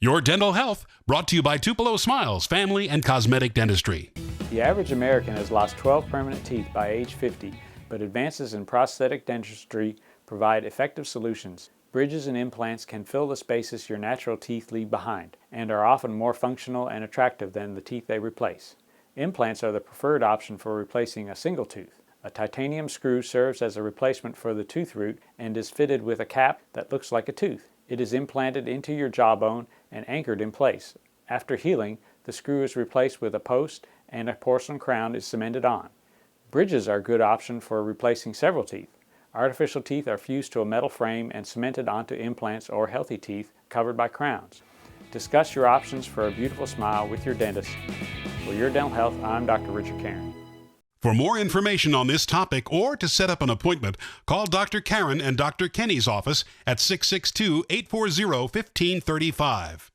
Your dental health, brought to you by Tupelo Smiles Family and Cosmetic Dentistry. The average American has lost 12 permanent teeth by age 50, but advances in prosthetic dentistry provide effective solutions. Bridges and implants can fill the spaces your natural teeth leave behind, and are often more functional and attractive than the teeth they replace. Implants are the preferred option for replacing a single tooth. A titanium screw serves as a replacement for the tooth root and is fitted with a cap that looks like a tooth. It is implanted into your jawbone and anchored in place. After healing, the screw is replaced with a post and a porcelain crown is cemented on. Bridges are a good option for replacing several teeth. Artificial teeth are fused to a metal frame and cemented onto implants or healthy teeth covered by crowns. Discuss your options for a beautiful smile with your dentist. For your dental health, I'm Dr. Richard Caron. For more information on this topic or to set up an appointment, call Dr. Caron and Dr. Kenny's office at 662-840-1535.